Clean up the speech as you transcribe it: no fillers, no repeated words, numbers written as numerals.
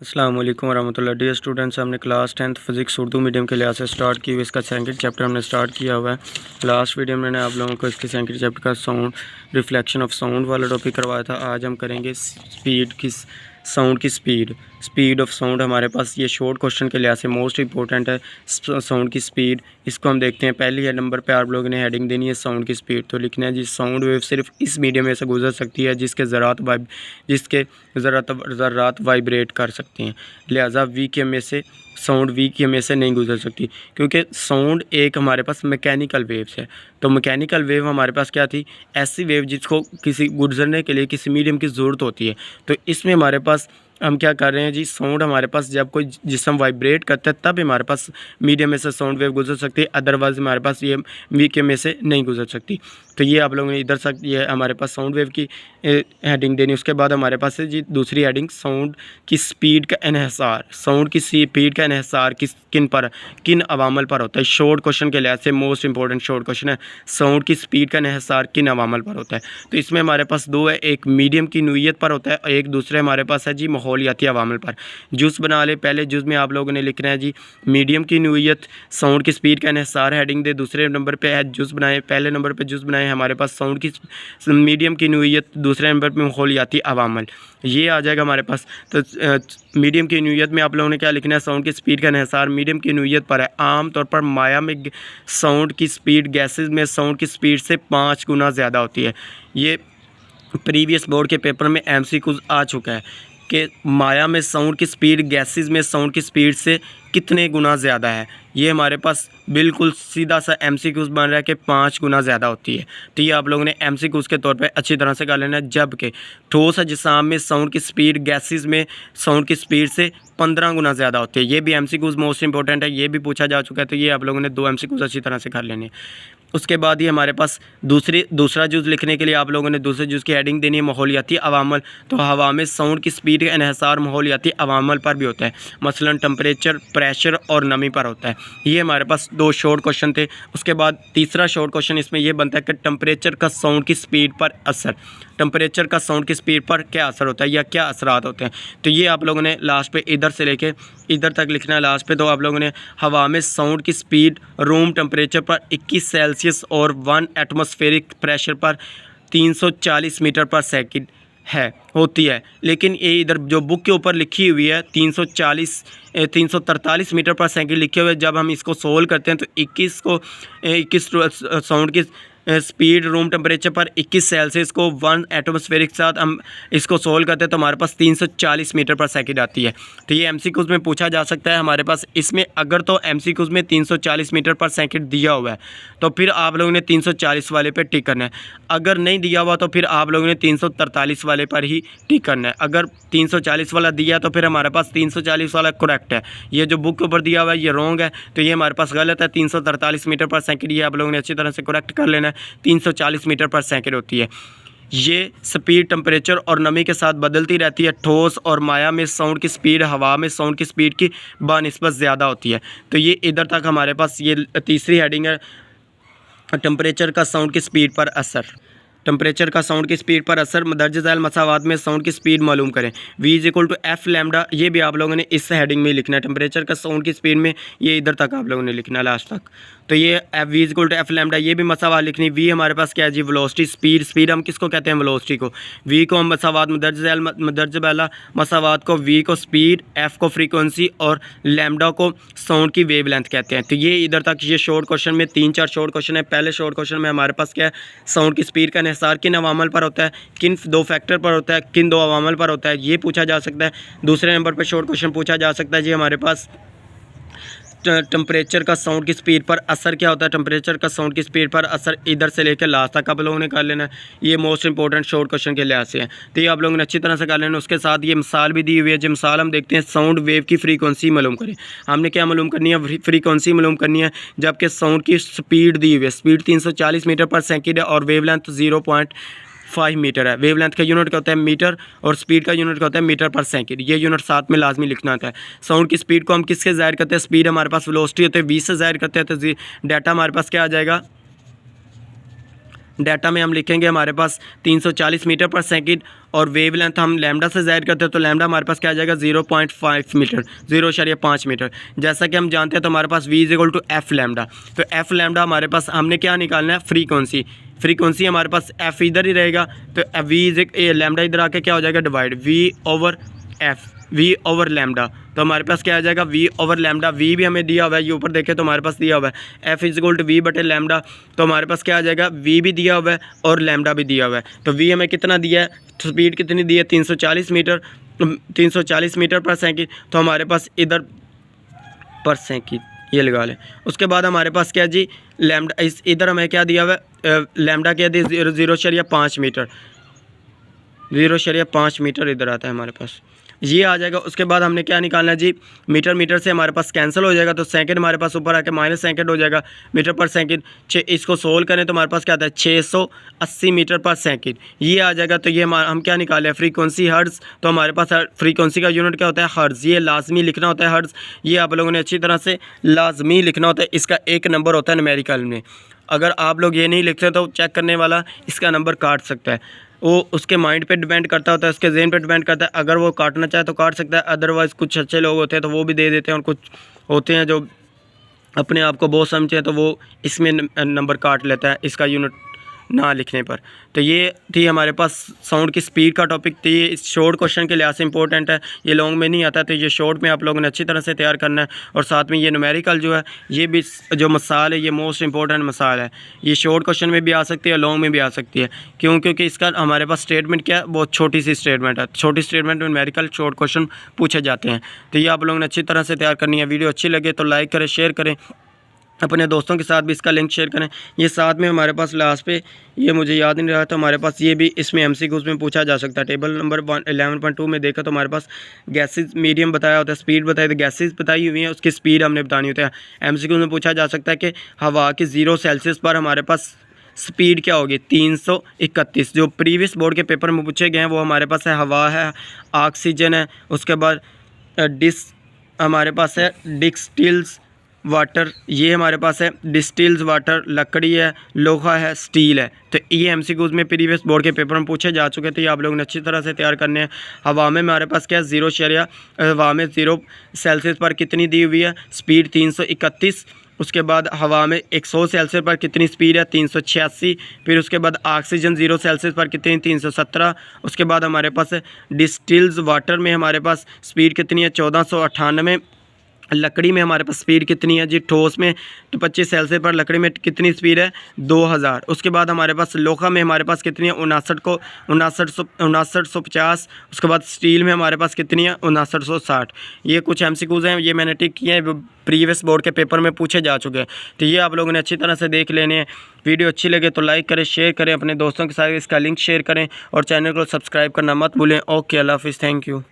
अस्सलाम वालेकुम वरहमतुल्लाह। Dear students, हमने class 10th physics Urdu medium के लिहाज से स्टार्ट की हुई इसका सेकंड चैप्टर हमने स्टार्ट किया हुआ है। लास्ट वीडियो में मैंने आप लोगों को इसके सेकंड चैप्टर का साउंड रिफ्लेक्शन ऑफ साउंड वाला टॉपिक करवाया था। आज हम करेंगे साउंड की स्पीड ऑफ साउंड। हमारे पास ये शॉर्ट क्वेश्चन के लिहाज से मोस्ट इंपॉर्टेंट है साउंड की स्पीड। इसको हम देखते हैं। पहली है नंबर पे आप लोगों ने हेडिंग देनी है साउंड की स्पीड। तो लिखना है जी, साउंड वेव सिर्फ इस मीडियम में से गुजर सकती है जिसके ज़रात वाइब्रेट कर सकती हैं, लिहाजा वी के में से साउंड वी के में से नहीं गुजर सकती, क्योंकि साउंड एक हमारे पास मैकेनिकल वेव्स है। तो मैकेनिकल वेव हमारे पास क्या थी? ऐसी वेव जिसको किसी गुजरने के लिए किसी मीडियम की ज़रूरत होती है। तो इसमें हमारे पास हम क्या कर रहे हैं जी, साउंड हमारे पास जब कोई जिस्म वाइब्रेट करता है तब हमारे पास मीडियम में से साउंड वेव गुजर सकती है, अदरवाइज़ हमारे पास ये वी के में से नहीं गुजर सकती। तो ये आप लोगों ने इधर तक ये हमारे पास साउंड वेव की हेडिंग देनी। उसके बाद हमारे पास है जी दूसरी हेडिंग, साउंड की स्पीड का इन्हिसार। साउंड की स्पीड का इन्हिसार किन अवामल पर होता है? शॉर्ट क्वेश्चन के लिहाज से मोस्ट इंपॉर्टेंट शॉर्ट क्वेश्चन है, साउंड की स्पीड का इन्हिसार किन अवामल पर होता है? तो इसमें हमारे पास दो है, एक मीडियम की नोयत पर होता है और एक दूसरे हमारे पास है जी माहौलियाती अवामल पर। जुज़ बना ले। पहले जुज़ में आप लोगों ने लिखना है जी मीडियम की नोयत साउंड की स्पीड का इन्हिसार हेडिंग दे। दूसरे नंबर पर है जुज़ बनाए, पहले नंबर पर जुज़ बनाए हमारे पास साउंड की मीडियम की नोयत, दूसरे नंबर पर माहौलियाती अवामल, ये आ जाएगा हमारे पास। तो मीडियम की नोयत में आप लोगों ने क्या लिखना है? साउंड की स्पीड का इन्हिसार मीडियम की नोयत पर है। आम तौर पर माया में साउंड की स्पीड गैसेस में साउंड की स्पीड से 5 गुना ज़्यादा होती है। ये प्रीवियस बोर्ड के पेपर में एमसीक्यूज आ चुका है कि माया में साउंड की स्पीड गैसेस में साउंड की स्पीड से कितने गुना ज़्यादा है। ये हमारे पास बिल्कुल सीधा सा एमसीक्यूज़ बन रहा है कि 5 गुना ज़्यादा होती है। तो ये आप लोगों ने एमसीक्यूज़ के तौर पे अच्छी तरह से कर लेना है। जबकि ठोस अजसाम में साउंड की स्पीड गैसेस में साउंड की स्पीड से 15 गुना ज़्यादा होती है। ये भी एमसीक्यूज़ मोस्ट इंपॉर्टेंट है, ये भी पूछा जा चुका है। तो ये आप लोगों ने 2 एमसीक्यूज़ अच्छी तरह से कर लेने हैं। उसके बाद ही हमारे पास दूसरा जुज़ लिखने के लिए आप लोगों ने दूसरे जुज़ की हेडिंग देनी है माहौलियाती अवामल। तो हवा में साउंड की स्पीड का इन्हिसार माहौलियाती अवामल पर भी होता है, मसलन टेम्परेचर, प्रेशर और नमी पर होता है। ये हमारे पास 2 शॉर्ट क्वेश्चन थे। उसके बाद तीसरा शॉर्ट क्वेश्चन इसमें यह बनता है कि टेम्परेचर का साउंड की स्पीड पर असर, टेम्परेचर का साउंड की स्पीड पर क्या असर होता है या क्या असरात होते हैं? तो ये आप लोगों ने लास्ट पे इधर से लेके इधर तक लिखना है लास्ट पे। तो आप लोगों ने हवा में साउंड की स्पीड रूम टेम्परेचर पर 21 सेल्सियस और 1 एटमॉस्फेरिक प्रेशर पर 340 मीटर पर सेकंड होती है। लेकिन ये इधर जो बुक के ऊपर लिखी हुई है 343 मीटर पर सेकंड लिखे हुए, जब हम इसको सोल्व करते हैं तो 21 साउंड की स्पीड रूम टेम्परेचर पर 21 सेल्सियस को 1 एटमॉस्फेरिक के साथ हम इसको सोल्व करते हैं तो हमारे पास 340 मीटर पर सेकंड आती है। तो ये एमसीक्यूज़ में पूछा जा सकता है हमारे पास। इसमें अगर तो एमसीक्यूज़ में 340 मीटर पर सेकंड दिया हुआ है तो फिर आप लोगों ने 340 वाले पे टिक करना है। अगर नहीं दिया हुआ तो फिर आप लोगों ने 343 वाले पर ही टिक करना है। अगर 340 वाला दिया तो फिर हमारे पास 340 वाला करेक्ट है। ये जो बुक के ऊपर दिया हुआ है ये रॉन्ग है, तो ये हमारे पास गलत है। 343 मीटर पर सेकंड ये आप लोगों ने अच्छी तरह से करेक्ट कर लेना है। 340 मीटर पर सेकंड होती है। ये स्पीड टेम्परेचर और नमी के साथ बदलती रहती है। ठोस और माया में साउंड की स्पीड हवा में साउंड की स्पीड की बानिस्बत ज़्यादा होती है। तो ये इधर तक हमारे पास ये तीसरी हेडिंग है, टेम्परेचर का साउंड की स्पीड पर असर। टेम्परेचर का साउंड की स्पीड पर असर, मदरज झैल मसावात में साउंड की स्पीड मालूम करें। V = F लैम्डा, ये भी आप लोगों ने इस हेडिंग में लिखना है। टेम्परेचर का साउंड की स्पीड में ये इधर तक आप लोगों ने लिखना है लास्ट तक। तो ये V = F लैम्डा, ये भी मसावात लिखनी। V हमारे पास क्या है जी? वेलोसिटी, स्पीड हम किसको कहते हैं? वेलोसिटी को। V को हम मसावात, मदरज बैला मसावात को V को स्पीड, F को फ्रीक्वेंसी और लैम्डा को साउंड की वेवलेंथ कहते हैं। तो ये इधर तक ये शॉर्ट क्वेश्चन में 3-4 शॉर्ट क्वेश्चन है। पहले शॉर्ट क्वेश्चन में हमारे पास क्या है? साउंड की स्पीड का इन्हिसार किन अवामल पर होता है, किन 2 फैक्टर पर होता है, किन 2 अवामल पर होता है, ये पूछा जा सकता है। दूसरे नंबर पर शॉर्ट क्वेश्चन पूछा जा सकता है जी हमारे पास टेम्परेचर का साउंड की स्पीड पर असर क्या होता है? टेम्परेचर का साउंड की स्पीड पर असर इधर से लेकर लास्ट तक आप लोगों ने कर लेना है। ये मोस्ट इंपॉर्टेंट शॉर्ट क्वेश्चन के लिहाज से है, तो ये आप लोगों ने अच्छी तरह से कर लेना। उसके साथ ये मिसाल भी दी हुई है। जो मिसाल हम देखते हैं, साउंड वेव की फ्रीक्वेंसी मालूम करें। हमने क्या मालूम करनी है? फ्रीक्वेंसी मालूम करनी है। जबकि साउंड की स्पीड दी हुई है, स्पीड 340 मीटर पर सेकेंड है और वेवलेंथ 0.5 मीटर है। वेवलेंथ का यूनिट क्या होता है? मीटर, और स्पीड का यूनिट क्या होता है? मीटर पर सेकंड। ये यूनिट साथ में लाजमी लिखना होता है। साउंड की स्पीड को हम किससे ज़ाहिर करते हैं? स्पीड हमारे पास वेलोसिटी होती है, V से ज़ाहिर करते हैं। तो डाटा हमारे पास क्या आ जाएगा? डाटा में हम लिखेंगे हमारे पास 340 मीटर पर सेकंड, और वेव लेंथ हम लैम्डा से ज़ाहिर करते हैं तो लैम्डा हमारे पास क्या आ जाएगा 0.5 मीटर, 0.5 मीटर। जैसा कि हम जानते हैं तो हमारे पास v = f लैम्डा। तो f लैम्डा हमारे पास हमने क्या निकालना है, फ्रीक्वेंसी हमारे पास f इधर ही रहेगा, तो v लैम्डा इधर आके क्या हो जाएगा डिवाइड v ओवर लैम्डा। तो हमारे पास क्या आ जाएगा v ओवर लैम्डा। v भी हमें दिया हुआ है, ये ऊपर देखें तो हमारे पास दिया हुआ है f = v बटे लैम्डा। तो हमारे पास क्या आ जाएगा, v भी दिया हुआ है और लैम्डा भी दिया हुआ है। तो v हमें कितना दिया है, स्पीड कितनी दी है 340 मीटर पर सेकंड। तो हमारे पास इधर पर सेकंड ये लगा लें। उसके बाद हमारे पास क्या जी लैम्डा, इधर हमें क्या दिया हुआ है, लैम्डा क्या दिया 0.5 मीटर, 0.5 मीटर इधर आता है हमारे पास, ये आ जाएगा। उसके बाद हमने क्या निकालना है जी, मीटर से हमारे पास कैंसिल हो जाएगा, तो सेकंड हमारे पास ऊपर आके माइनस सेकंड हो जाएगा मीटर पर सेकंड। इसको सोल्व करें तो हमारे पास क्या आता है 680 मीटर पर सेकंड, ये आ जाएगा। तो ये हम क्या निकाले फ्रीक्वेंसी हर्ट्ज़। तो हमारे पास फ्रीक्वेंसी का यूनिट क्या होता है हर्ट्ज़, ये लाजमी लिखना होता है हर्ट्ज़, ये आप लोगों ने अच्छी तरह से लाजमी लिखना होता है। इसका एक नंबर होता है न्यूमेरिकल में, अगर आप लोग ये नहीं लिखते तो चेक करने वाला इसका नंबर काट सकता है। वो उसके माइंड पे डिपेंड करता होता है, उसके जहन पे डिपेंड करता है। अगर वो काटना चाहे तो काट सकता है, अदरवाइज़ कुछ अच्छे लोग होते हैं तो वो भी दे देते हैं, और कुछ होते हैं जो अपने आप को बहुत समझते हैं तो वो इसमें नंबर काट लेता है इसका यूनिट ना लिखने पर। तो ये थी हमारे पास साउंड की स्पीड का टॉपिक। तो ये इस शॉर्ट क्वेश्चन के लिहाज से इंपॉर्टेंट है, ये लॉन्ग में नहीं आता, तो ये शॉर्ट में आप लोगों ने अच्छी तरह से तैयार करना है। और साथ में ये न्यूमेरिकल जो है, ये भी जो मसाल है, ये मोस्ट इंपॉर्टेंट मसाल है। ये शॉर्ट क्वेश्चन में भी आ सकती है, लॉन्ग में भी आ सकती है। क्यों? क्योंकि इसका हमारे पास स्टेटमेंट क्या है, बहुत छोटी सी स्टेटमेंट है। छोटी स्टेटमेंट में न्यूमेरिकल शॉर्ट क्वेश्चन पूछे जाते हैं। तो ये आप लोगों ने अच्छी तरह से तैयार करनी है। वीडियो अच्छी लगे तो लाइक करें, शेयर करें, अपने दोस्तों के साथ भी इसका लिंक शेयर करें। ये साथ में हमारे पास लास्ट पे, ये मुझे याद नहीं रहा, तो हमारे पास ये भी इसमें MCQs में पूछा जा सकता है। टेबल नंबर 11.2 में देखा तो हमारे पास गैसेज मीडियम बताया होता है, स्पीड बताई तो गैसेज बताई हुई है, उसकी स्पीड हमने बतानी होती है। MCQs में पूछा जा सकता है कि हवा के 0 सेल्सियस पर हमारे पास स्पीड क्या होगी 331। जो प्रीवियस बोर्ड के पेपर में पूछे गए हैं वो हमारे पास है हवा है, ऑक्सीजन है, उसके बाद हमारे पास है डिस्टिल्स वाटर, ये हमारे पास है डिस्टिल्स वाटर, लकड़ी है, लोहा है, स्टील है। तो ये MCQs में प्रीवियस बोर्ड के पेपर में पूछे जा चुके थे, ये आप लोगों ने अच्छी तरह से तैयार करने हैं। हवा में हमारे पास क्या है हवा में 0 सेल्सियस पर कितनी दी हुई है स्पीड 331। उसके बाद हवा में 100 सेल्सियस पर कितनी स्पीड है 386। फिर उसके बाद ऑक्सीजन 0 सेल्सियस पर कितनी 317। उसके बाद हमारे पास डिस्टिल्स वाटर में हमारे पास स्पीड कितनी है 1498। लकड़ी में हमारे पास स्पीड कितनी है जी, ठोस में तो 25 सेल्सियस पर लकड़ी में कितनी स्पीड है 2000। उसके बाद हमारे पास लोहा में हमारे पास कितनी है 5950। उसके बाद स्टील में हमारे पास कितनी है 5960। ये कुछ MCQs हैं, ये मैंने टिक किए हैं, प्रीवियस बोर्ड के पेपर में पूछे जा चुके हैं। तो ये आप लोगों ने अच्छी तरह से देख लेने हैं। वीडियो अच्छी लगे तो लाइक करें, शेयर करें, अपने दोस्तों के साथ इसका लिंक शेयर करें, और चैनल को सब्सक्राइब करना मत भूलें। ओके, अल्लाह हाफिज़, थैंक यू।